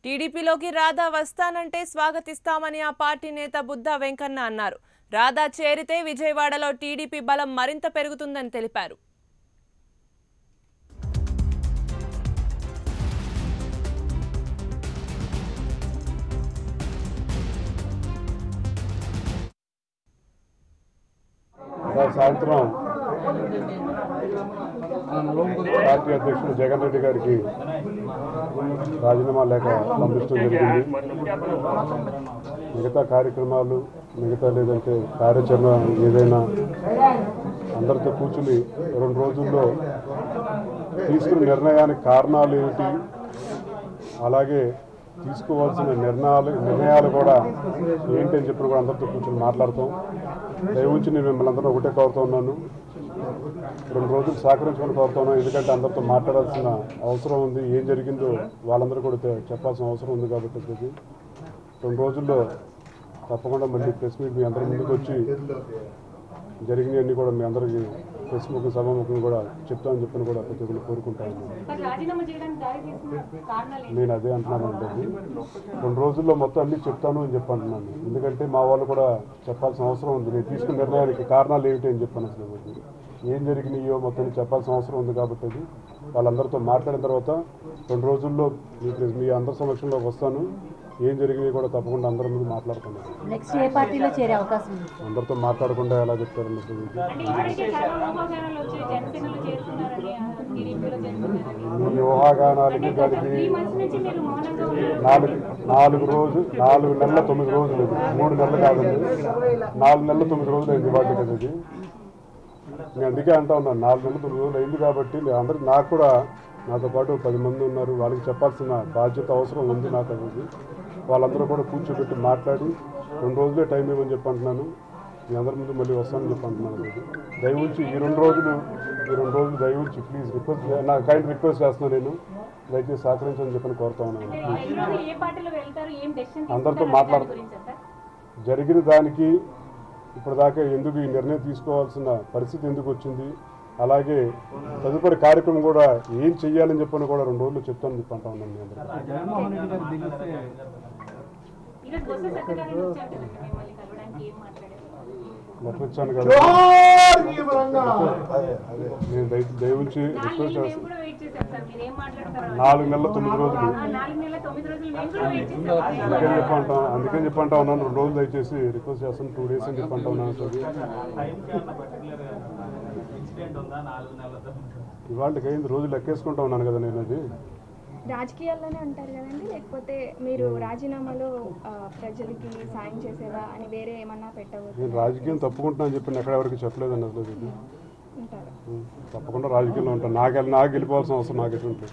టీడీపీలోకి రాధా వస్తానంటే స్వాగతిస్తామని ఆ పార్టీ నేత బుద్ధా వెంకన్న అన్నారు. రాధా చేరితే విజయవాడలో టీడీపీ బలం మరింత పెరుగుతుందని తెలిపారు. సాయంత్రం పార్టీ అధ్యక్షుడు జగన్ రెడ్డి గారికి రాజీనామా లేఖ పంపించడం జరిగింది. మిగతా కార్యక్రమాలు లేదంటే కార్యాచరణ ఏదైనా అందరితో కూర్చుని 2 రోజుల్లో తీసుకున్న నిర్ణయానికి కారణాలు ఏమిటి, అలాగే తీసుకోవాల్సిన నిర్ణయాలు కూడా ఏంటని చెప్పి కూడా అందరితో కూర్చొని మాట్లాడతాం. దయవుంచి నేను మిమ్మల్ని అందరూ ఒకటే కోరుతూ ఉన్నాను, 2 రోజులు సహకరించుకొని కోరుతున్నాను. ఎందుకంటే అందరితో మాట్లాడాల్సిన అవసరం ఉంది. ఏం జరిగిందో వాళ్ళందరూ కూడా చెప్పాల్సిన అవసరం ఉంది. కాబట్టి 2 రోజుల్లో తప్పకుండా మళ్ళీ ప్రెస్ మీట్ మీ అందరి ముందుకు వచ్చి జరిగినవన్నీ కూడా మీ అందరికీ ప్రెస్ ముఖం సభాముఖం కూడా చెప్తామని చెప్పని కూడా ప్రతి ఒక్కరు కోరుకుంటాను. నేను అదే అంటున్నాను అంటే 2 రోజుల్లో మొత్తం అన్నీ చెప్తాను అని చెప్పి అంటున్నాను. ఎందుకంటే మా వాళ్ళు కూడా చెప్పాల్సిన అవసరం ఉంది. నేను తీసుకున్న నిర్ణయానికి కారణాలు ఏమిటి అని చెప్పాను. అసలు ఏం జరిగినాయో మొత్తం చెప్పాల్సిన అవసరం ఉంది. కాబట్టి అది వాళ్ళందరితో మాట్లాడిన తర్వాత 2 రోజుల్లో మీ అందరి సమక్షంలో వస్తాను. ఏం జరిగినాయి కూడా తప్పకుండా అందరి ముందు మాట్లాడుతున్నాను. నెక్స్ట్ ఏ పార్టీలో చేరే అవకాశం ఉంది? అందరితో మాట్లాడకుండా ఎలా చెప్తారండి? మీ ఊహాగానాలకి దానికి 4 నెలల 9 రోజులు, 3 నెలలు కాదండి, 4 నెలల 9 రోజులు అయింది వాటి కదా. ఇది నేను అందుకే అంటా ఉన్నాను, 4 నెలల 9 రోజులు అయింది. కాబట్టి అందరికి నాకు కూడా నాతో పాటు 10 మంది ఉన్నారు, వాళ్ళకి చెప్పాల్సిన బాధ్యత అవసరం ఉంది నాకు. అనేది వాళ్ళందరూ కూడా కూర్చోబెట్టి మాట్లాడి 2 రోజులే టైం ఇవ్వని చెప్పి అంటున్నాను. మీ అందరి ముందు మళ్ళీ వస్తానని చెప్పి అంటున్నాను. దయవుంచి ఈ 2 రోజులు దయవుంచి ప్లీజ్ రిక్వెస్ట్, నా కైండ్ రిక్వెస్ట్ చేస్తున్నాను. నేను దయచేసి సహకరించని చెప్పని కోరుతా ఉన్నాను. అందరితో జరిగిన దానికి ఇప్పటిదాకా ఎందుకు ఈ నిర్ణయం తీసుకోవాల్సిన పరిస్థితి ఎందుకు వచ్చింది, అలాగే తదుపరి కార్యక్రమం కూడా ఏం చెయ్యాలని చెప్పని కూడా 2 రోజులు చెప్తానని చెప్పి అంటా ఉన్నాను. మీ లెటర్ ఇచ్చాను కదా, నేను దయవుంచి రిక్వెస్ట్ చేస్తాను. 4 నెలల 9 రోజులు అందుకని చెప్పంటా ఉన్నాను. 2 రోజులు దయచేసి రిక్వెస్ట్ చేస్తాను. 2 డేస్ అని చెప్పంటా ఉన్నాను. ఇవాళకి 5 రోజులు లెక్కేసుకుంటా ఉన్నాను కదా నేను. అది రాజకీయాల్లోనే ఉంటారు కదండి, లేకపోతే మీరు రాజీనామాలో ప్రజలకి సాయం చేసేలా అని వేరే ఏమన్నా పెట్టవచ్చు? నేను రాజకీయం తప్పుకుంటున్నా అని చెప్పి ఎక్కడ ఎవరికి చెప్పలేదండి. అసలు తప్పకుండా రాజకీయంలో ఉంటాను. నాకు వెళ్ళిపోవాల్సిన అవసరం నాకు ఎటువంటి